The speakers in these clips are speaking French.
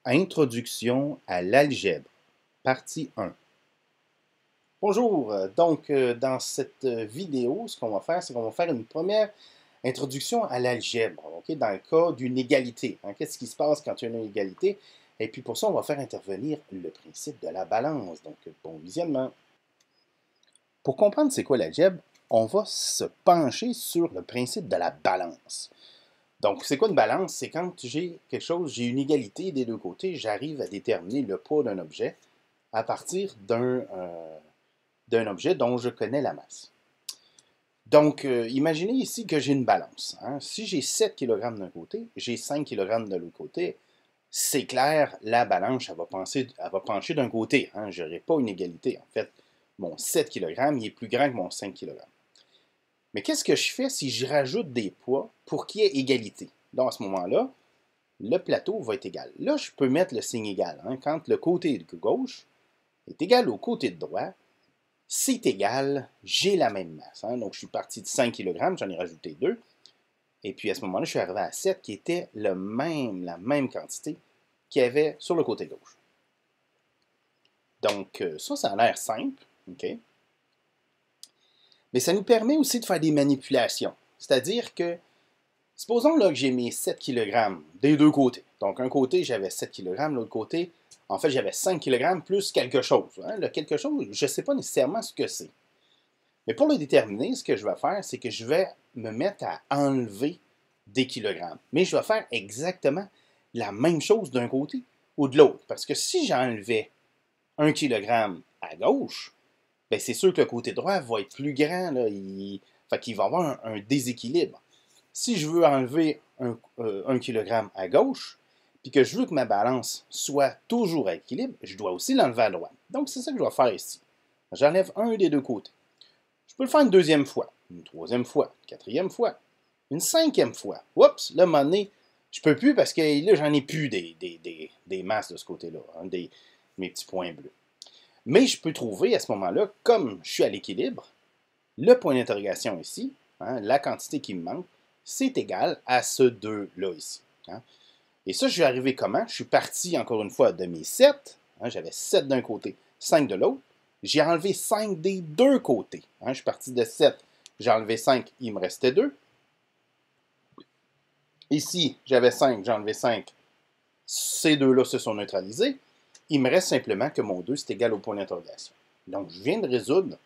Introduction à l'algèbre, partie 1. Bonjour, dans cette vidéo, ce qu'on va faire, c'est qu'on va faire une première introduction à l'algèbre, ok, dans le cas d'une égalité. Qu'est-ce qui se passe quand il y a une égalité? Et puis pour ça, on va faire intervenir le principe de la balance. Donc, bon visionnement. Pour comprendre c'est quoi l'algèbre, on va se pencher sur le principe de la balance. Donc, c'est quoi une balance? C'est quand j'ai quelque chose, j'ai une égalité des deux côtés, j'arrive à déterminer le poids d'un objet à partir d'un objet dont je connais la masse. Donc, imaginez ici que j'ai une balance. Si j'ai 7 kg d'un côté, j'ai 5 kg de l'autre côté, c'est clair, la balance, elle va pencher d'un côté. Je n'aurai pas une égalité. En fait, mon 7 kg, il est plus grand que mon 5 kg. Mais qu'est-ce que je fais si je rajoute des poids pour qu'il y ait égalité? Donc, à ce moment-là, le plateau va être égal. Là, je peux mettre le signe égal. Quand le côté de gauche est égal au côté de droite, c'est égal, j'ai la même masse. Donc, je suis parti de 5 kg, j'en ai rajouté 2. Et puis, à ce moment-là, je suis arrivé à 7, qui était la même quantité qu'il y avait sur le côté gauche. Donc, ça a l'air simple. OK? Mais ça nous permet aussi de faire des manipulations. C'est-à-dire que, supposons là, que j'ai mes 7 kg des deux côtés. Donc, un côté, j'avais 7 kg, l'autre côté, en fait, j'avais 5 kg plus quelque chose. Le quelque chose, je ne sais pas nécessairement ce que c'est. Mais pour le déterminer, ce que je vais faire, c'est que je vais me mettre à enlever des kilogrammes. Mais je vais faire exactement la même chose d'un côté ou de l'autre. Parce que si j'enlevais 1 kg à gauche, bien, c'est sûr que le côté droit va être plus grand. Là, fait qu'il va y avoir un déséquilibre. Si je veux enlever 1 kg à gauche, puis que je veux que ma balance soit toujours à équilibre, je dois aussi l'enlever à droite. Donc, c'est ça que je vais faire ici. J'enlève un des deux côtés. Je peux le faire une deuxième fois, une troisième fois, une quatrième fois, une cinquième fois. Oups, là, à un moment donné, je peux plus parce que là, j'en ai plus des masses de ce côté-là, mes petits points bleus. Mais je peux trouver à ce moment-là, comme je suis à l'équilibre, le point d'interrogation ici, la quantité qui me manque, c'est égal à ce 2-là ici. Et ça, je suis arrivé comment? Je suis parti, encore une fois, de mes 7. J'avais 7 d'un côté, 5 de l'autre. J'ai enlevé 5 des deux côtés. Je suis parti de 7. J'ai enlevé 5, il me restait 2. Ici, j'avais 5, j'ai enlevé 5. Ces deux-là se sont neutralisés. Il me reste simplement que mon 2, c'est égal au point d'interrogation. Donc, je viens de résoudre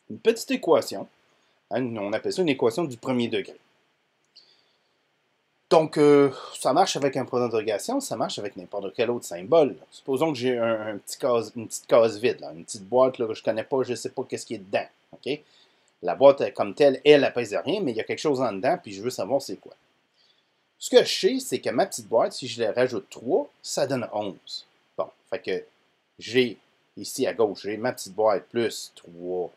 une petite équation. On appelle ça une équation du premier degré. Donc, ça marche avec un point d'interrogation, ça marche avec n'importe quel autre symbole. Supposons que j'ai une petite case vide, une petite boîte là, que je ne connais pas, je ne sais pas qu'est-ce qui est dedans. Okay? La boîte comme telle, elle pèse rien, mais il y a quelque chose en dedans, puis je veux savoir c'est quoi. Ce que je sais, c'est que ma petite boîte, si je la rajoute 3, ça donne 11. Bon, fait que j'ai, ici à gauche, j'ai ma petite boîte plus 3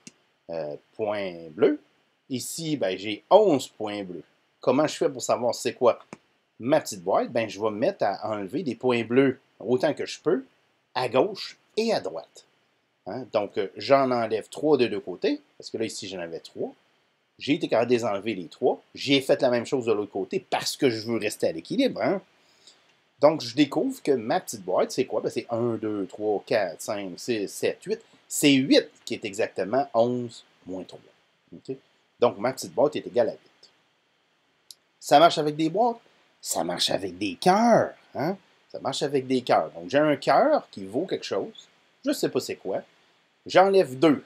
points bleus. Ici, ben, j'ai 11 points bleus. Comment je fais pour savoir c'est quoi ma petite boîte? Ben, je vais me mettre à enlever des points bleus autant que je peux, à gauche et à droite. Donc, j'en enlève 3 de deux côtés, parce que là, ici, j'en avais 3. J'ai été capable de les enlever les 3. J'ai fait la même chose de l'autre côté parce que je veux rester à l'équilibre. Donc, je découvre que ma petite boîte, c'est quoi? Ben, c'est 1, 2, 3, 4, 5, 6, 7, 8. C'est 8 qui est exactement 11 moins 3. Okay? Donc, ma petite boîte est égale à 8. Ça marche avec des boîtes? Ça marche avec des cœurs. Ça marche avec des cœurs. Donc, j'ai un cœur qui vaut quelque chose. Je ne sais pas c'est quoi. J'enlève 2.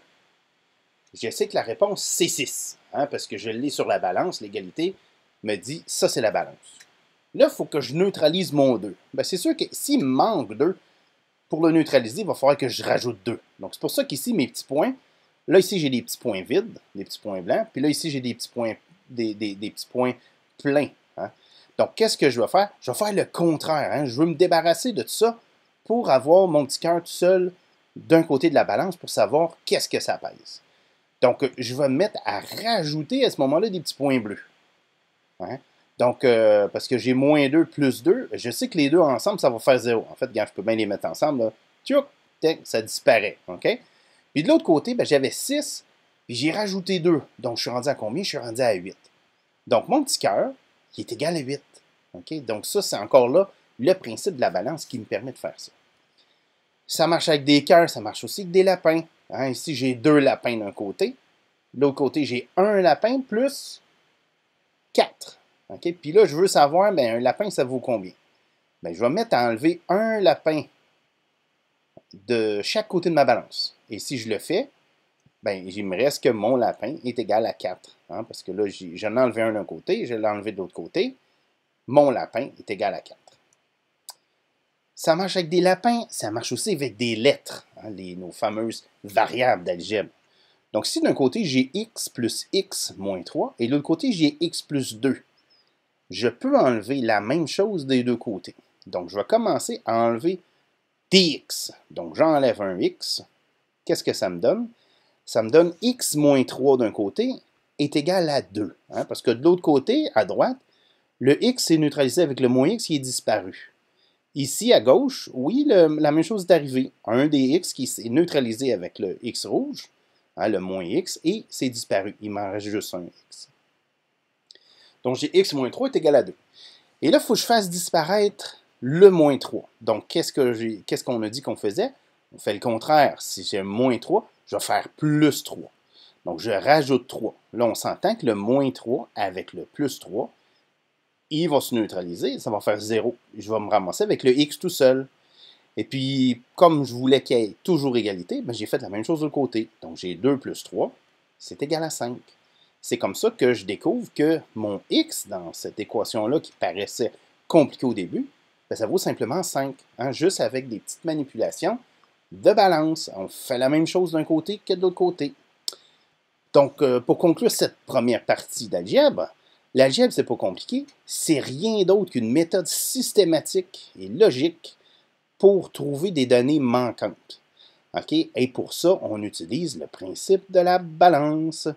Je sais que la réponse, c'est 6. Parce que je l'ai sur la balance. L'égalité me dit, ça, c'est la balance. Là, il faut que je neutralise mon 2. Ben, c'est sûr que s'il me manque 2, pour le neutraliser, il va falloir que je rajoute 2. Donc, c'est pour ça qu'ici, mes petits points, là, ici, j'ai des petits points vides, des petits points blancs. Puis là, ici, j'ai des petits points, des petits points plein. Donc, qu'est-ce que je vais faire? Je vais faire le contraire. Je veux me débarrasser de tout ça pour avoir mon petit cœur tout seul d'un côté de la balance pour savoir qu'est-ce que ça pèse. Donc, je vais me mettre à rajouter à ce moment-là des petits points bleus. Donc, parce que j'ai moins 2 plus 2, je sais que les deux ensemble, ça va faire 0. En fait, quand je peux bien les mettre ensemble, là, tchouk, ça disparaît. Okay? Puis de l'autre côté, ben, j'avais 6, puis j'ai rajouté 2. Donc, je suis rendu à combien? Je suis rendu à 8. Donc, mon petit cœur, qui est égal à 8. Okay? Donc, ça, c'est encore là le principe de la balance qui me permet de faire ça. Ça marche avec des cœurs, ça marche aussi avec des lapins. Hein, ici, j'ai 2 lapins d'un côté. De l'autre côté, j'ai un lapin plus 4. Okay? Puis là, je veux savoir, ben, un lapin, ça vaut combien? Ben, je vais me mettre à enlever un lapin de chaque côté de ma balance. Et si je le fais, ben, il me reste que mon lapin est égal à 4. Hein, parce que là, j'en ai enlevé un d'un côté, je l'ai enlevé de l'autre côté. Mon lapin est égal à 4. Ça marche avec des lapins, ça marche aussi avec des lettres, hein, nos fameuses variables d'algèbre. Donc, si d'un côté, j'ai x plus x moins 3, et de l'autre côté, j'ai x plus 2, je peux enlever la même chose des deux côtés. Donc, je vais commencer à enlever dx. Donc, j'enlève un x. Qu'est-ce que ça me donne? Ça me donne x moins 3 d'un côté est égal à 2. Hein, parce que de l'autre côté, à droite, le x est neutralisé avec le moins x qui est disparu. Ici, à gauche, oui, la même chose est arrivée. Un des x qui est neutralisé avec le x rouge, hein, le moins x, et c'est disparu. Il m'en reste juste un x. Donc, j'ai x moins 3 est égal à 2. Et là, il faut que je fasse disparaître le moins 3. Donc, qu'est-ce qu'on a dit qu'on faisait? On fait le contraire. Si j'ai moins 3, je vais faire plus 3. Donc, je rajoute 3. Là, on s'entend que le moins 3 avec le plus 3, il va se neutraliser, ça va faire 0. Je vais me ramasser avec le x tout seul. Et puis, comme je voulais qu'il y ait toujours égalité, ben, j'ai fait la même chose de l'autre côté. Donc, j'ai 2 plus 3, c'est égal à 5. C'est comme ça que je découvre que mon x dans cette équation-là qui paraissait compliquée au début, ben, ça vaut simplement 5. Hein, juste avec des petites manipulations de balance. On fait la même chose d'un côté que de l'autre côté. Donc, pour conclure cette première partie d'algèbre, l'algèbre, c'est pas compliqué, c'est rien d'autre qu'une méthode systématique et logique pour trouver des données manquantes. Okay? Et pour ça, on utilise le principe de la balance.